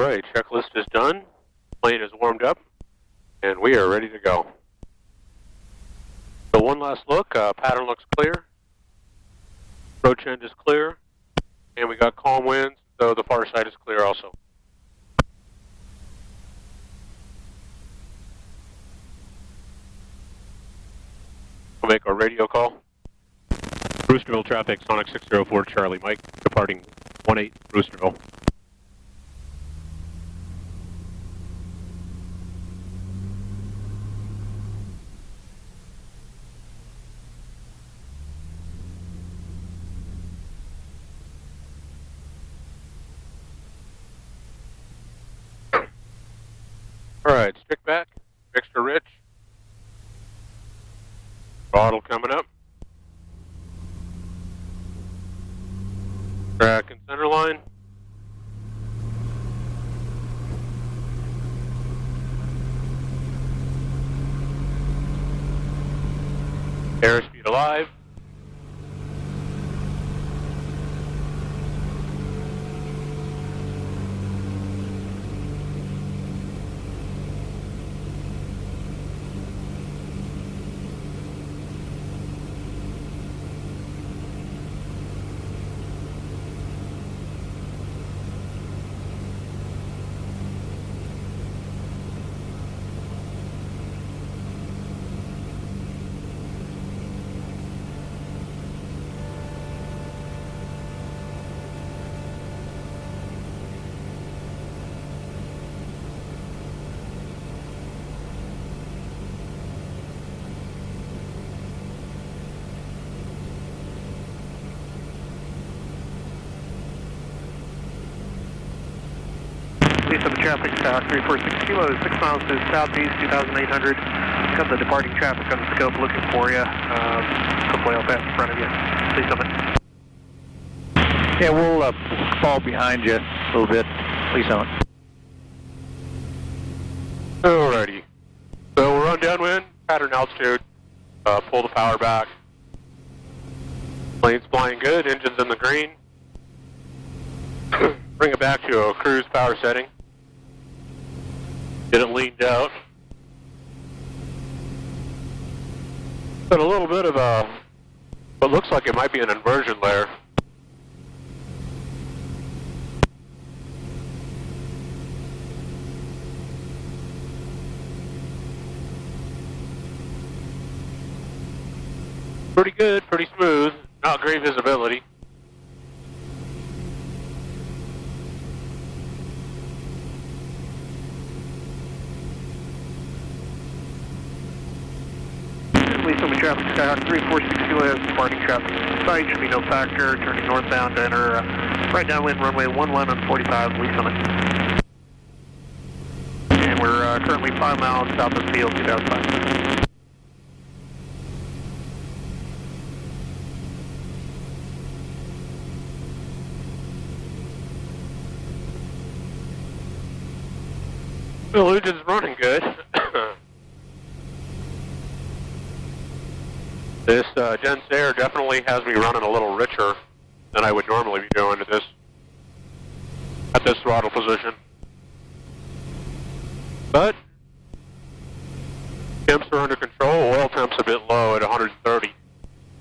right, checklist is done, plane is warmed up, and we are ready to go. So one last look, pattern looks clear, approach end is clear, and we got calm winds, so the far side is clear also. We'll make our radio call. Brewsterville traffic, Sonic 604 Charlie Mike, departing 18 Brewsterville. Alright, stick back, extra rich. Throttle coming up. Track and center line. Airspeed alive. Of the traffic, 346 kilos, 6 miles to southeast, 2,800. Got the departing traffic on the scope looking for you. Hopefully I'll pass in front of you. Please summit. Yeah, we'll fall behind you a little bit. Please summit. Alrighty. So we're on downwind, pattern altitude. Pull the power back. Plane's flying good, engine's in the green. Bring it back to a cruise power setting. Get it leaned out. Got a little bit of what looks like it might be an inversion layer. Pretty good, pretty smooth, not great visibility. Traffic, Skyhawk 346 kilos, departing traffic site, should be no factor, turning northbound to enter right downwind runway 11 on 45, Lee Summit. And we're currently 5 miles south of the field, 2005. Well, engine's running good. This dense air definitely has me running a little richer than I would normally be doing at this throttle position. But temps are under control. Oil temps a bit low at 130.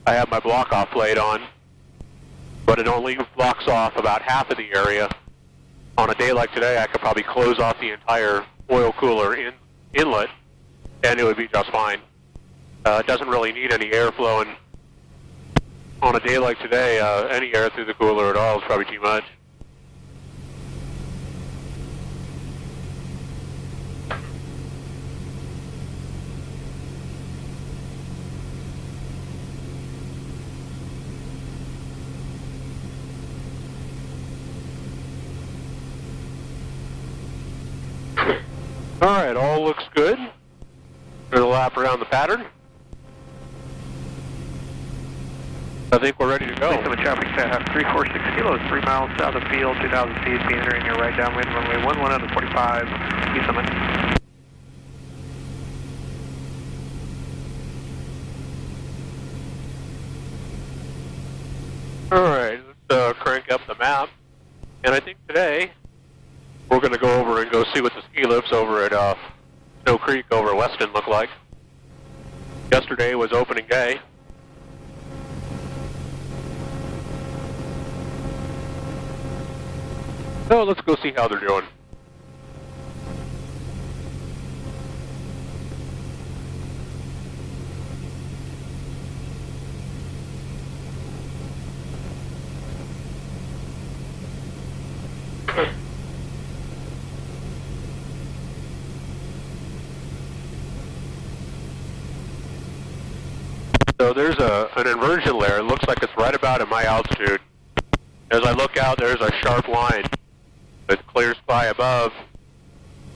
I have my block off blade on, but it only blocks off about half of the area. On a day like today, I could probably close off the entire oil cooler inlet, and it would be just fine. It doesn't really need any air flowing. On a day like today, any air through the cooler at all is probably too much. All right, all looks good. We're going to lap around the pattern. I think we're ready to go. Summit traffic, 346 kilos, 3 miles south of field, 2,000 feet, be entering your right downwind runway 11 on 45, Lee Summit. All right, let's crank up the map. And I think today we're going to go over and go see what the ski lifts over at Snow Creek over at Weston look like. Yesterday was opening day. So let's go see how they're doing. So there's an inversion layer. It looks like it's right about at my altitude. As I look out, there's a sharp line with clear sky above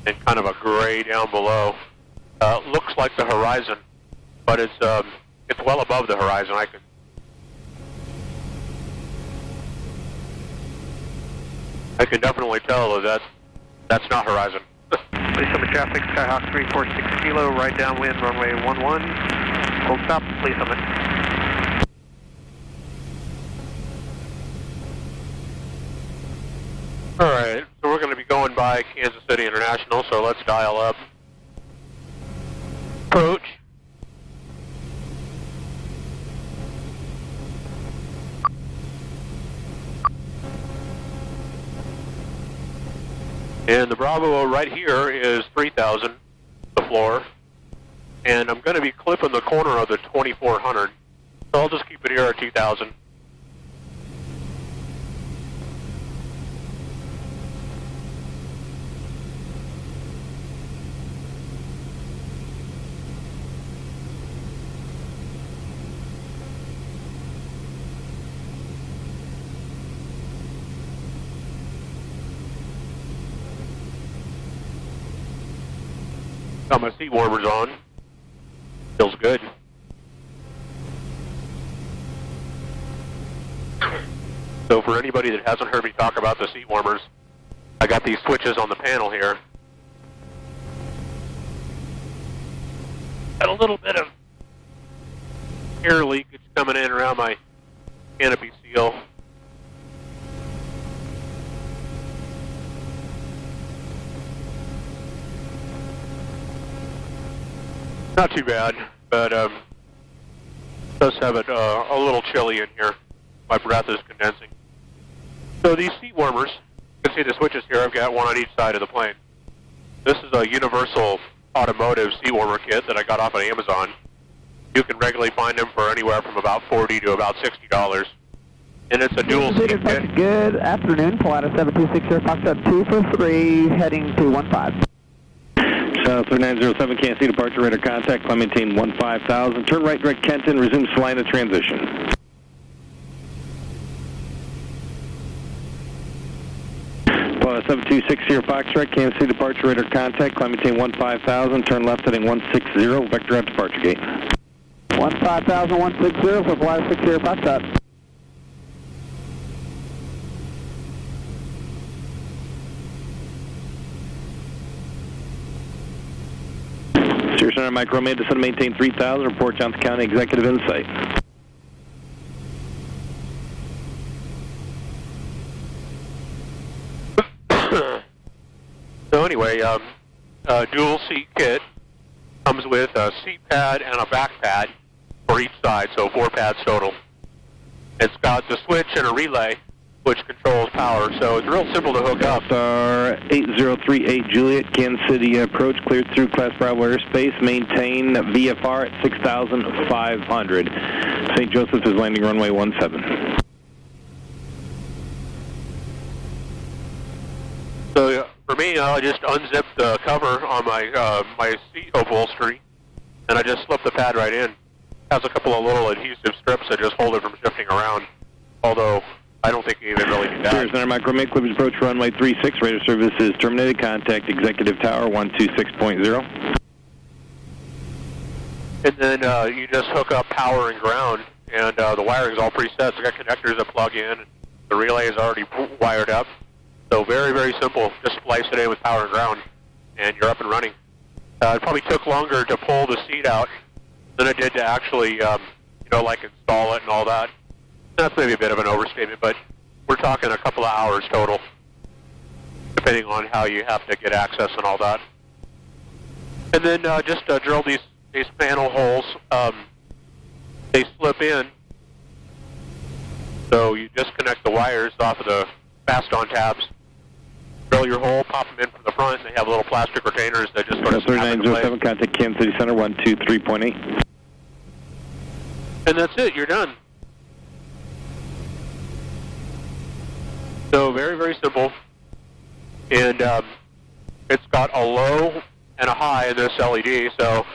and kind of a gray down below. Looks like the horizon, but it's well above the horizon. I can definitely tell that that's not horizon. Please summit traffic, Skyhawk 346 Kilo, right downwind, runway 11. Hold stop, please summit. All right, so we're going to be going by Kansas City International, so let's dial up. Approach. And the Bravo right here is 3,000, the floor. And I'm going to be clipping the corner of the 2400, so I'll just keep it here at 2,000. Got my seat warmers on. Feels good. So for anybody that hasn't heard me talk about the seat warmers, I got these switches on the panel here. Got a little bit of air leakage coming in around my canopy seal. Not too bad, but does have it a little chilly in here. My breath is condensing. So these seat warmers, you can see the switches here. I've got one on each side of the plane. This is a universal automotive seat warmer kit that I got off of Amazon. You can regularly find them for anywhere from about $40 to about $60. And it's a dual seat kit. Good afternoon, Pilatus 7260, Foxtrot 2 for 3, heading to 15. 3907, Kansas City, departure radar contact, climb maintain 15,000. Turn right direct Kenton, resume Salina transition. Well, 7260 Foxtrot, Kansas City, departure radar contact, climb maintain 15,000. Turn left heading 160, vector out departure gate. 15,000, 160 for Pilatus 60 Foxtrot. Sirius Center Micro made to maintain 3,000. Report Johnson County Executive Insight. So anyway, dual seat kit comes with a seat pad and a back pad for each side, so 4 pads total. It's got the switch and a relay which controls power, so it's real simple to hook up. Star 8038 Juliet, Kansas City approach, cleared through Class Bravo airspace, maintain VFR at 6,500. St. Joseph is landing runway 17. So for me, I just unzip the cover on my my seat upholstery, and I just slip the pad right in. It has a couple of little adhesive strips that just hold it from shifting around, although I don't think you even really need that. Sirius Center Micro made clearance approach runway 36. Radar service is terminated. Contact Executive Tower 126.0. And then you just hook up power and ground, and the wiring's all preset. So I got connectors that plug in. The relay is already wired up. So very, very simple. Just splice it in with power and ground, and you're up and running. It probably took longer to pull the seat out than it did to actually, like install it and all that. That's maybe a bit of an overstatement, but we're talking a couple of hours total, depending on how you have to get access and all that. And then just drill these panel holes. They slip in, so you disconnect the wires off of the fast-on tabs. Drill your hole, pop them in from the front, and they have little plastic retainers that just sort of snap into place. 3907, contact Kansas City Center, 123.8. And that's it, you're done. So very, very simple. And it's got a low and a high in this LED. So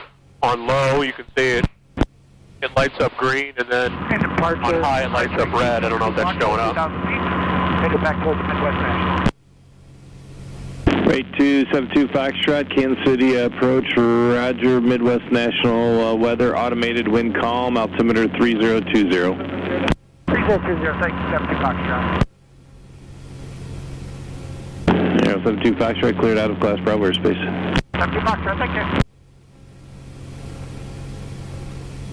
on low, you can see it lights up green, and then on high, it lights up red. I don't know if that's showing up. Headed back towards the Midwest National. Rate 272 Foxtrot, Kansas City approach, Roger, Midwest National weather, automated wind calm, altimeter 3020. 3020, thanks, 72 Foxtrot. 072 Foxtrot, cleared out of class Bravo airspace. 72 Foxtrot, thank you.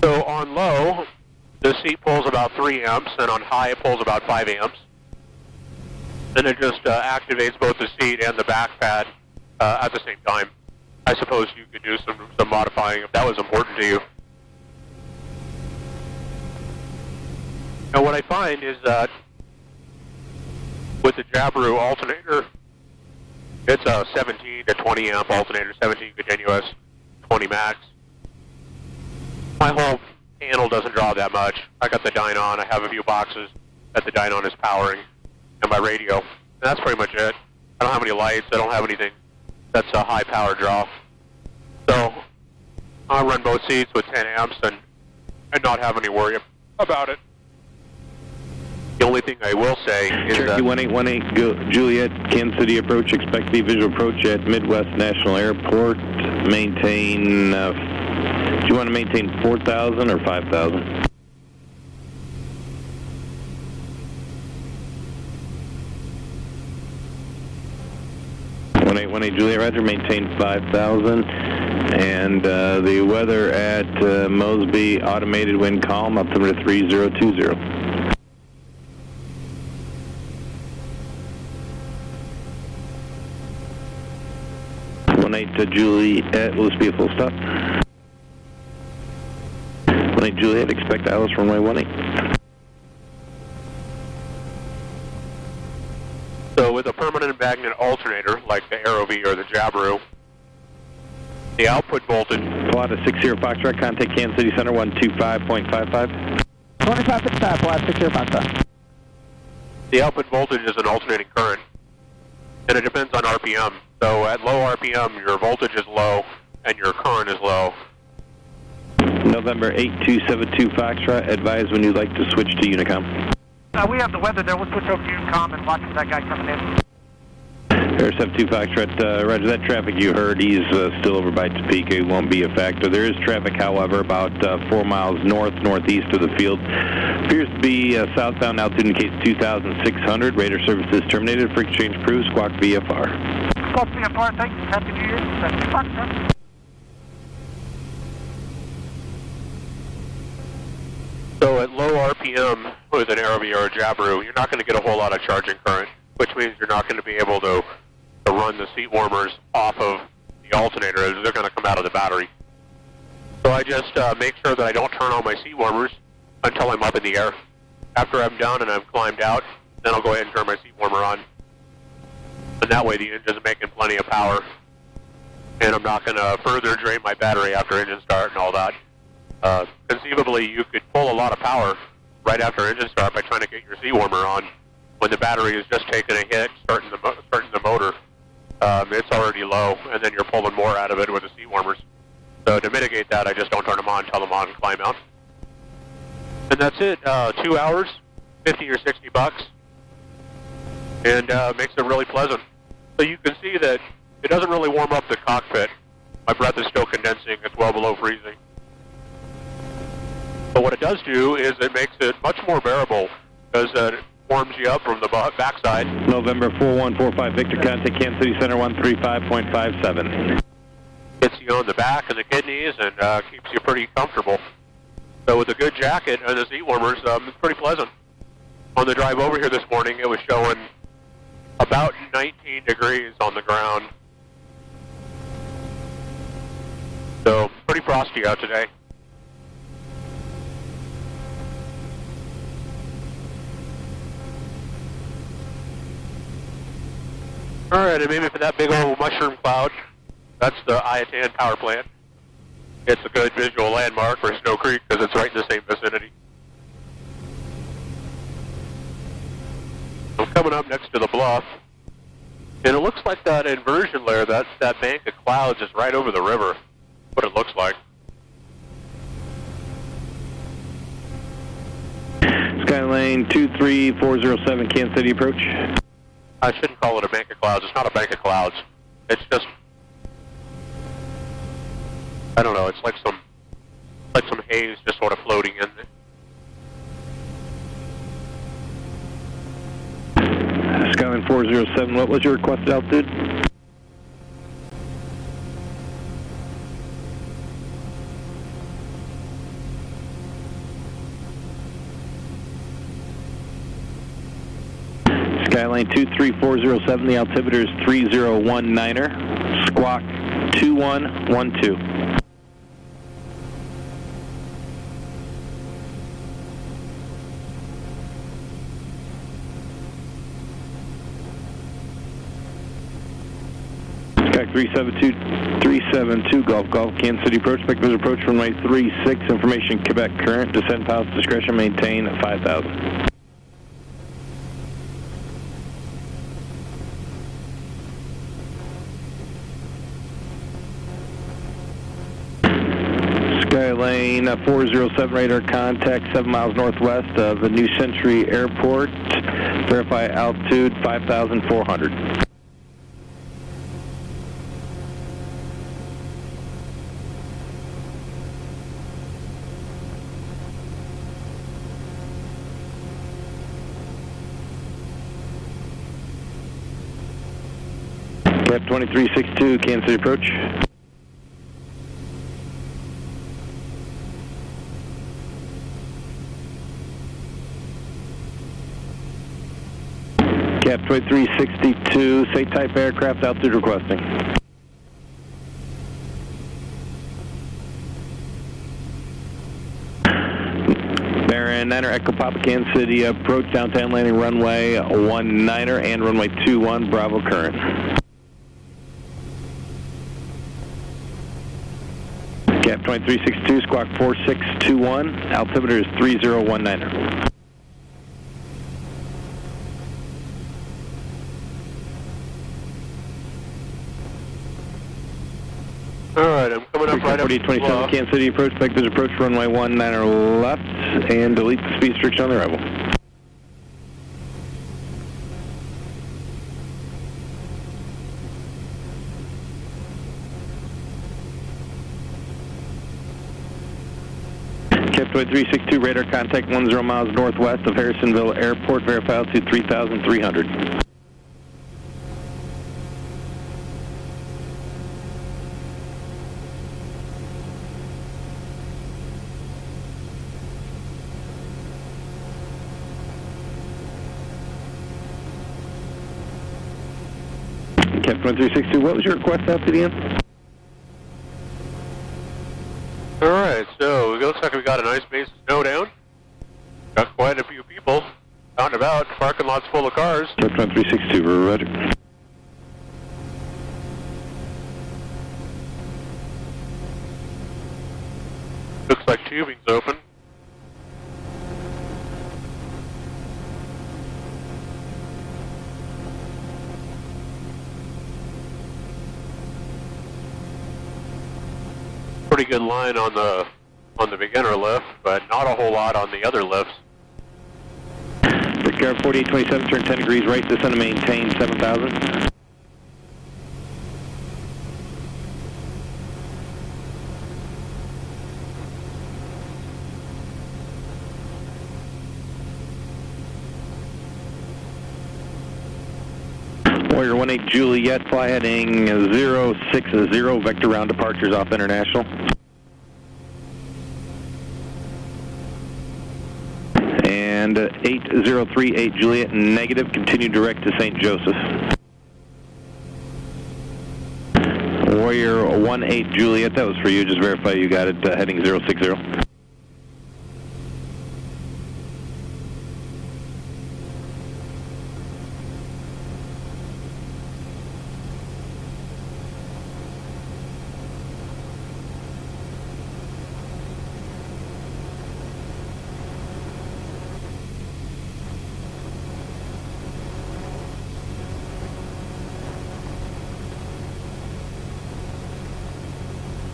So on low, the seat pulls about 3 amps, and on high, it pulls about 5 amps. Then it just activates both the seat and the back pad at the same time. I suppose you could do some modifying if that was important to you. Now what I find is that with the Jabiru alternator, it's a 17 to 20 amp alternator, 17 continuous, 20 max. My whole panel doesn't draw that much. I got the Dynon. I have a few boxes that the Dynon is powering, and my radio. And that's pretty much it. I don't have any lights. I don't have anything that's a high power draw. So I run both seats with 10 amps and not have any worry about it. The only thing I will say is Cherokee 1818 Juliet, Kansas City approach, expect the visual approach at Midwest National Airport. Maintain, do you want to maintain 4,000 or 5,000? Juliet, Roger, maintain 5,000. And the weather at Mosby, automated wind calm, altimeter 3020. 18 to Juliet, will this be a full stop? 18 Juliet, expect Alice, runway 18. So with a permanent magnet alternator, like the AeroV or the Jabiru, the output voltage... Plot a 60 Foxtrot, contact Kansas City Center, 125.55. 2555, plot 60 Foxtrot. The output voltage is an alternating current, and it depends on RPM. So at low RPM, your voltage is low and your current is low. November 8272 Foxtrot, advise when you'd like to switch to Unicom. We have the weather there. We'll switch over to Unicom and watch for that guy coming in. Air 72 Foxtrot, Roger, that traffic you heard, he's still over by Topeka. It won't be a factor. There is traffic, however, about 4 miles northeast of the field. Appears to be southbound, altitude indicates 2,600. Radar services terminated. For exchange approved. Squawk VFR. Squawk VFR, thanks. Happy New Year. 72 Foxtrot. So at low RPM with an AeroV or a Jabiru, you're not going to get a whole lot of charging current, which means you're not going to be able to run the seat warmers off of the alternator. They're going to come out of the battery. So I just make sure that I don't turn on my seat warmers until I'm up in the air. After I'm done and I've climbed out, then I'll go ahead and turn my seat warmer on. And that way the engine's making plenty of power. And I'm not going to further drain my battery after engine start and all that. Conceivably, you could pull a lot of power right after engine start by trying to get your seat warmer on when the battery is just taking a hit, starting the motor. It's already low, and then you're pulling more out of it with the seat warmers. So to mitigate that, I just don't turn them on, tell them on, and climb out. And that's it. 2 hours, 50 or 60 bucks, and makes it really pleasant. So you can see that it doesn't really warm up the cockpit. My breath is still condensing. It's well below freezing. But what it does do is it makes it much more bearable because it warms you up from the backside. November 4145 Victor, contact Kansas City Center 135.57. Gets you on the back and the kidneys and keeps you pretty comfortable. So with a good jacket and the seat warmers, it's pretty pleasant. On the drive over here this morning, it was showing about 90 19 degrees on the ground. So, pretty frosty out today. Alright, and maybe for that big old mushroom cloud, that's the Iatan power plant. It's a good visual landmark for Snow Creek because it's right in the same vicinity. I'm coming up next to the bluff, and it looks like that inversion layer, that bank of clouds is right over the river, what it looks like. Skylane 23407, Kansas City approach. I shouldn't call it a bank of clouds. It's not a bank of clouds. It's just, I don't know, it's like some haze just sort of floating in there. Skylane 407, what was your requested altitude? Skyline 23407, the altimeter is 3019er, squawk 2112. Sky 372 Golf, Kansas City approach, expected approach runway 36, information Quebec current, descend pilot's discretion, maintain 5,000. Skylane 407 radar contact 7 miles northwest of the New Century Airport. Verify altitude 5,400. Cap 2362, Kansas City approach. Cap 2362, say type aircraft, altitude requesting. Baron 9er Echo Papa Kansas City approach, downtown landing runway 19er and runway 21, Bravo current. Cap 2362, squawk 4621, altimeter is 3019er. Alright, I'm coming up right up. 4827 Kansas City approach, expected approach runway 19er left, and delete the speed restriction on the arrival. Cap 2362, radar contact 10 miles northwest of Harrisonville Airport, verify altitude 3,300. Cap 2362, what was your request altitude again? Alright, so it looks like we got a nice base of snow down. Got quite a few people out and about. Parking lot's full of cars. Cap 2362, roger. Looks like tubing's open. Pretty good line on the beginner lift, but not a whole lot on the other lifts. Brickyard 4827, turn 10 degrees right, descend to maintain 7,000. Warrior 18 Juliet, fly heading 060, vector round departures off International. And 8038 Juliet, negative, continue direct to St. Joseph. Warrior 18 Juliet, that was for you. Just verify you got it, heading 060.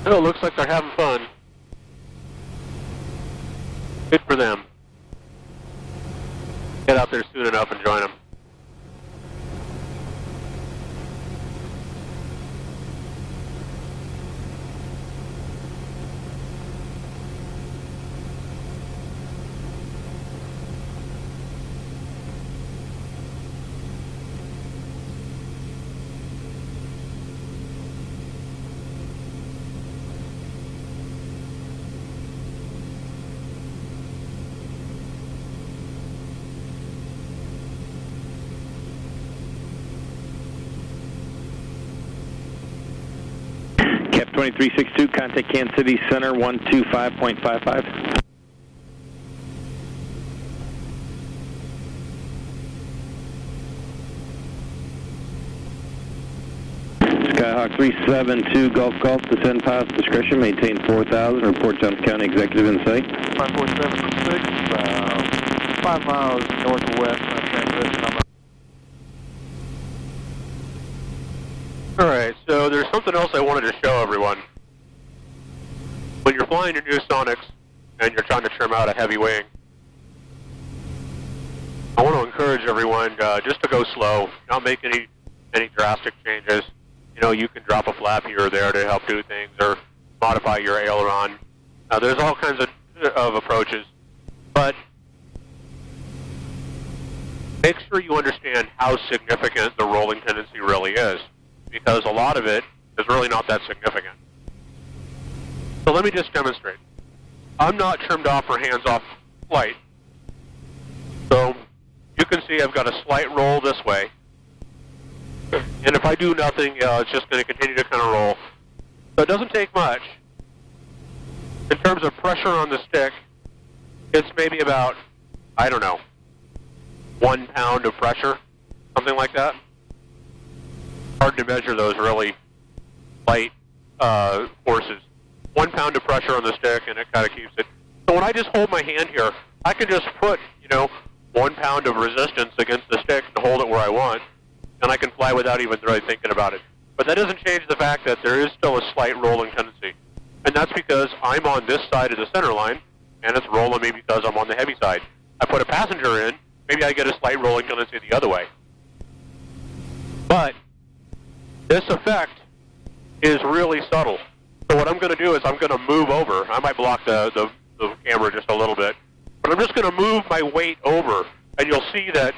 It looks like they're having fun. Good for them. Get out there soon enough and join them. Cap 2362, contact Kansas City Center 125.55. Skyhawk 372, Golf Golf, descend past discretion, maintain 4,000, report Johnson County Executive in sight. 54706, 5 miles northwest on transition. Alright, so there's something else I wanted to show everyone. When you're flying your new Sonics and you're trying to trim out a heavy wing, I want to encourage everyone just to go slow, not make any drastic changes. You know, you can drop a flap here or there to help do things, or modify your aileron. There's all kinds of approaches, but make sure you understand how significant the rolling tendency really is, because a lot of it is really not that significant. So let me just demonstrate. I'm not trimmed off or hands-off flight. So you can see I've got a slight roll this way. And if I do nothing, it's just going to continue to kind of roll. So it doesn't take much. In terms of pressure on the stick, it's maybe about, I don't know, 1 pound of pressure, something like that. Hard to measure those really light forces. 1 pound of pressure on the stick, and it kind of keeps it. So when I just hold my hand here, I can just put, 1 pound of resistance against the stick to hold it where I want, and I can fly without even really thinking about it. But that doesn't change the fact that there is still a slight rolling tendency. And that's because I'm on this side of the center line, and it's rolling me because I'm on the heavy side. I put a passenger in, maybe I get a slight rolling tendency the other way. But this effect is really subtle. So what I'm going to do is I'm going to move over. I might block the camera just a little bit. But I'm just going to move my weight over, and you'll see that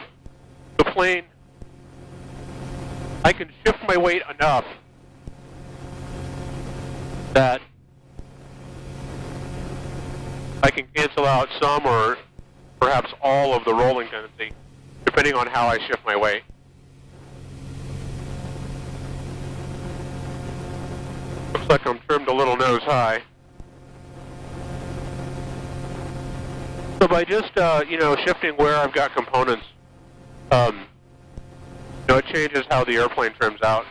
the plane, I can shift my weight enough that I can cancel out some or perhaps all of the rolling tendency, depending on how I shift my weight. Looks like I'm trimmed a little nose high. So by just, shifting where I've got components, it changes how the airplane trims out.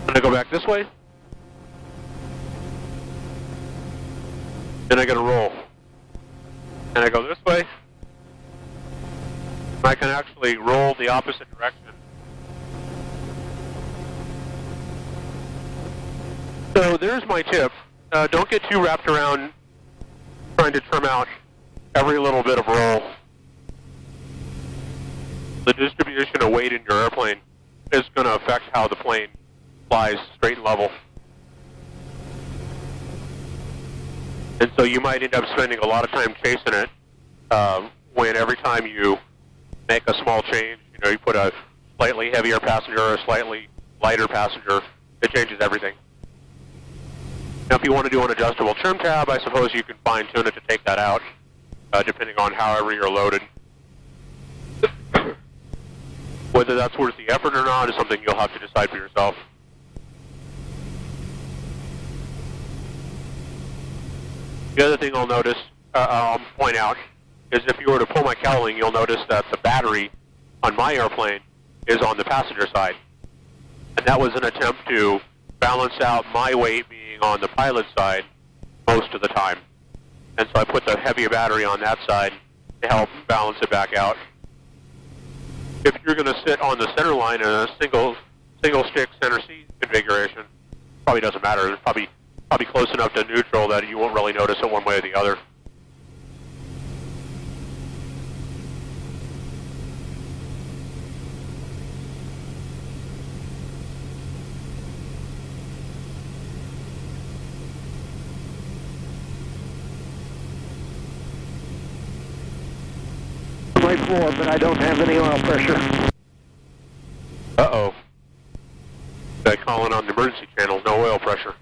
And I go back this way. Then I get a roll. And I go this way. I can actually roll the opposite direction. So there's my tip. Don't get too wrapped around trying to trim out every little bit of roll. The distribution of weight in your airplane is going to affect how the plane flies straight and level. And so you might end up spending a lot of time chasing it when every time you make a small change, you put a slightly heavier passenger or a slightly lighter passenger, it changes everything. Now, if you want to do an adjustable trim tab, I suppose you can fine-tune it to take that out, depending on however you're loaded. Whether that's worth the effort or not is something you'll have to decide for yourself. The other thing I'll point out, is if you were to pull my cowling, you'll notice that the battery on my airplane is on the passenger side. And that was an attempt to balance out my weight being on the pilot side most of the time. And so I put the heavier battery on that side to help balance it back out. If you're going to sit on the center line in a single stick center seat configuration, probably doesn't matter. It's probably close enough to neutral that you won't really notice it one way or the other. Flight 4, but I don't have any oil pressure. Uh-oh. They're calling on the emergency channel, no oil pressure.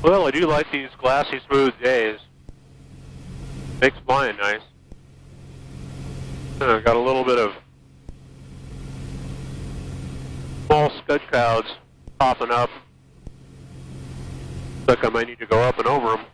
Well, I do like these glassy, smooth days. Makes flying nice. Got a little bit of small scud clouds popping up. Looks like I might need to go up and over them.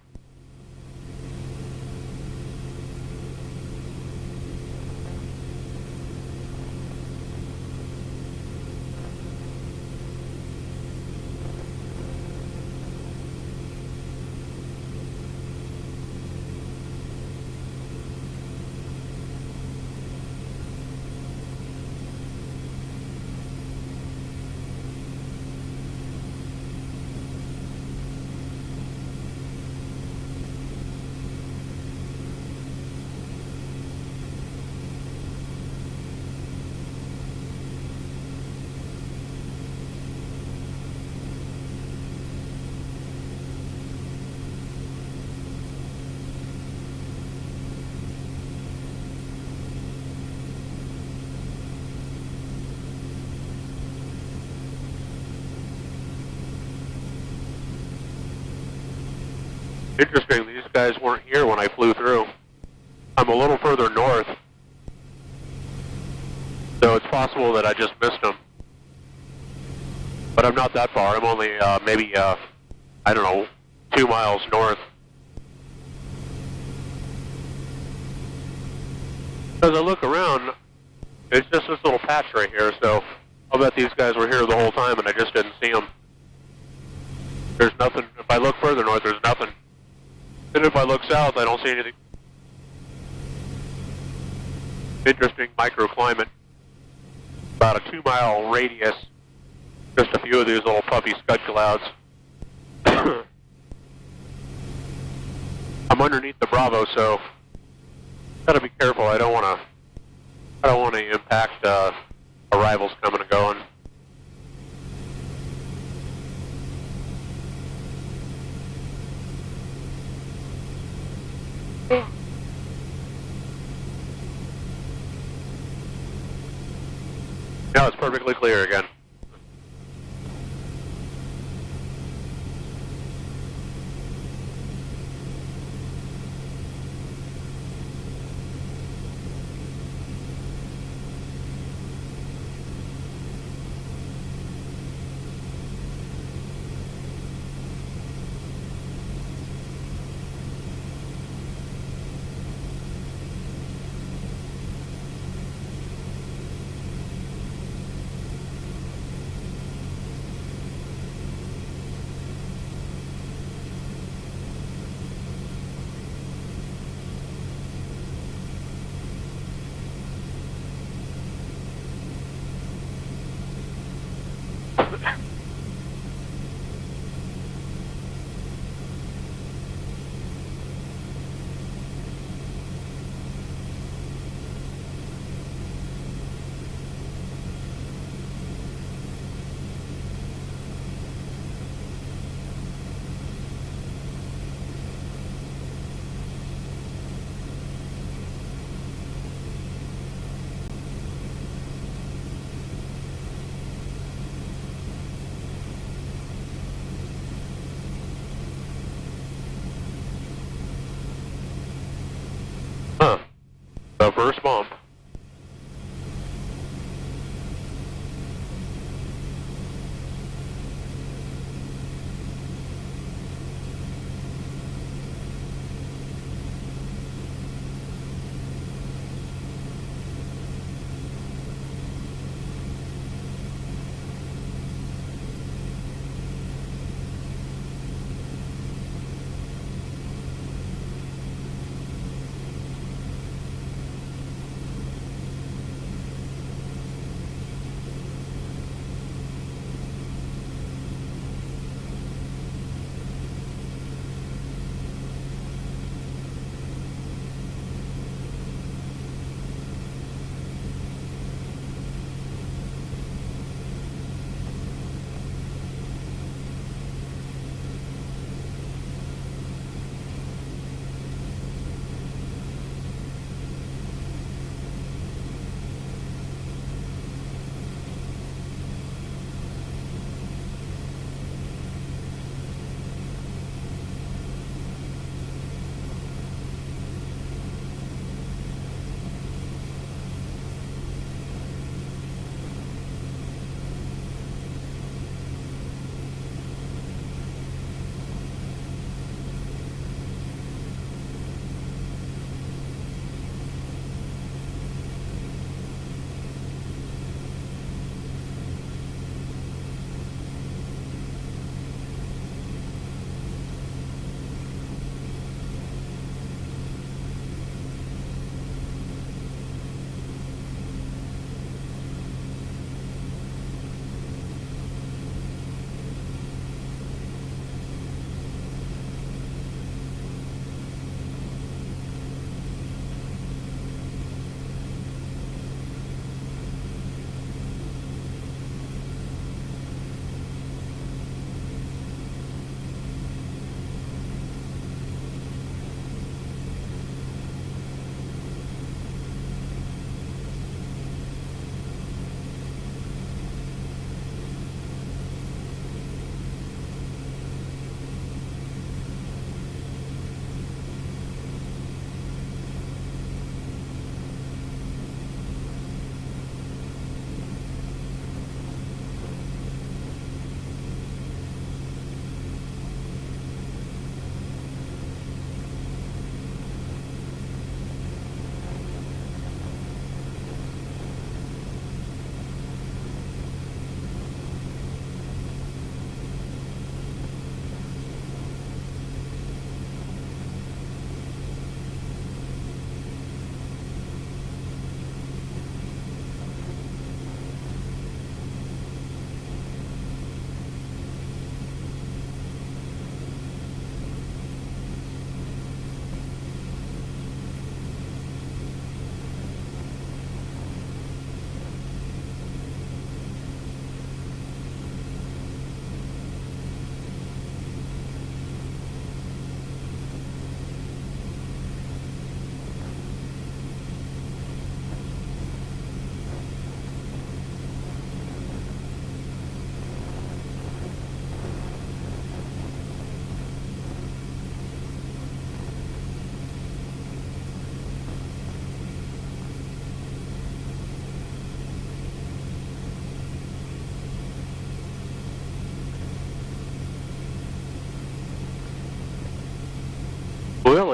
Interesting, these guys weren't here when I flew through. I'm a little further north, so it's possible that I just missed them. But I'm not that far. I'm only maybe, I don't know, 2 miles north. As I look around, it's just this little patch right here, so I'll bet these guys were here the whole time and I just didn't see them. There's nothing. If I look further north, there's nothing. And if I look south, I don't see anything. Interesting microclimate. About a 2-mile radius. Just a few of these little puffy scud clouds. I'm underneath the Bravo, so gotta be careful. I don't want to impact arrivals coming and going. Now it's perfectly clear again.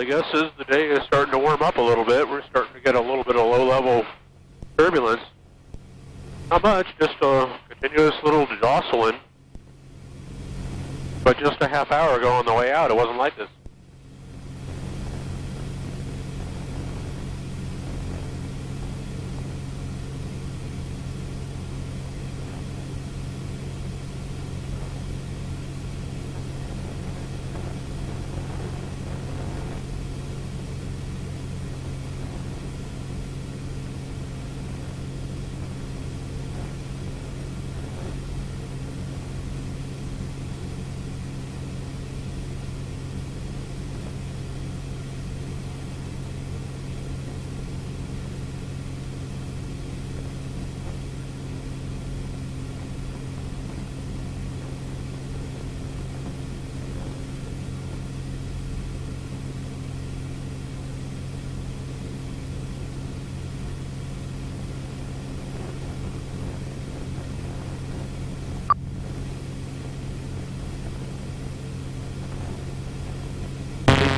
my guess is the day is starting to warm up a little bit. We're starting to get a little bit of low-level turbulence. Not much, just a continuous little jostling. But just a half hour ago on the way out, it wasn't like this.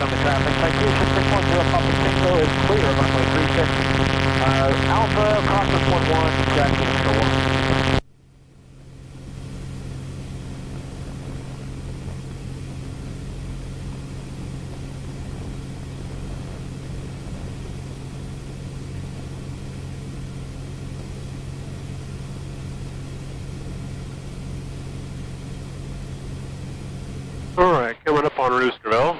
On the traffic, citation 610, Papa Tango is clear of runway 36. Alpha, crossing 11, Jackson Inter 1. All right, coming up on Roosterville.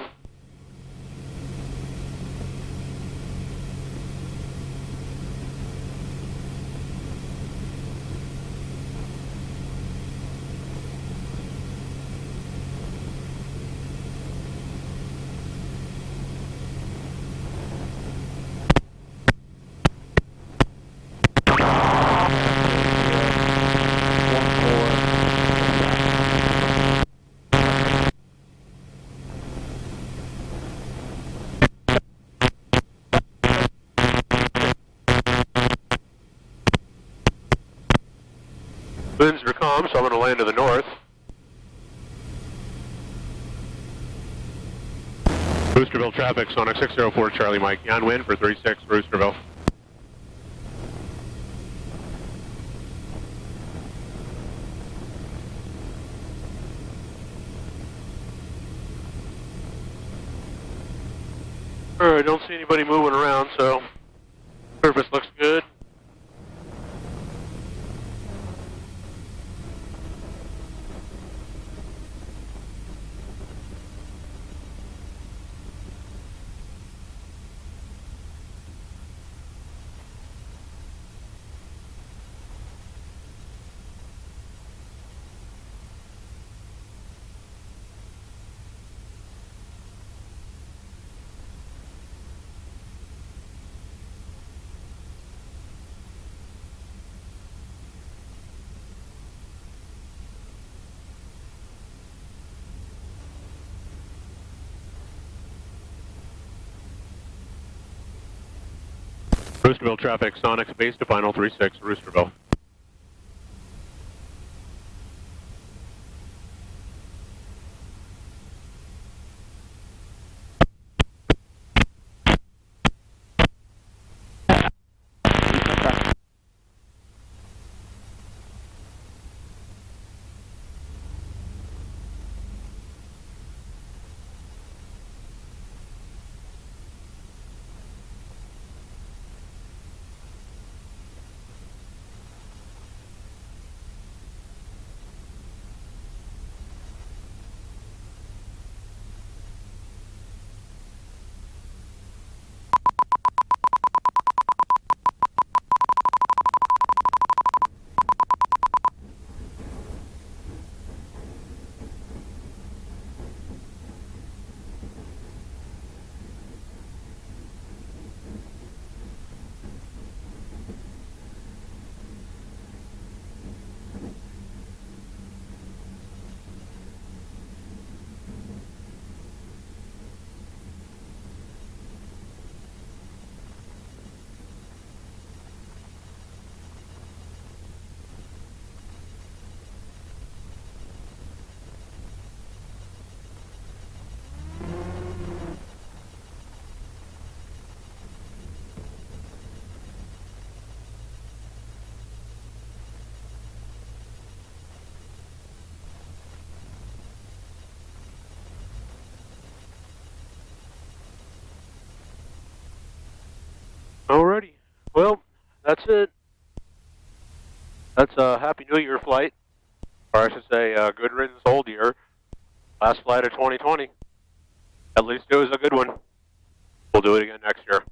Winds are calm, so I'm going to land to the north. Roosterville traffic, Sonic 604 Charlie Mike. Jan wind for 36 Roosterville. Alright, don't see anybody moving around, so surface looks good. Roosterville traffic, Sonics base to final 36 Roosterville. that's it. That's a Happy New Year flight. Or I should say, good riddance old year. Last flight of 2020. At least it was a good one. We'll do it again next year.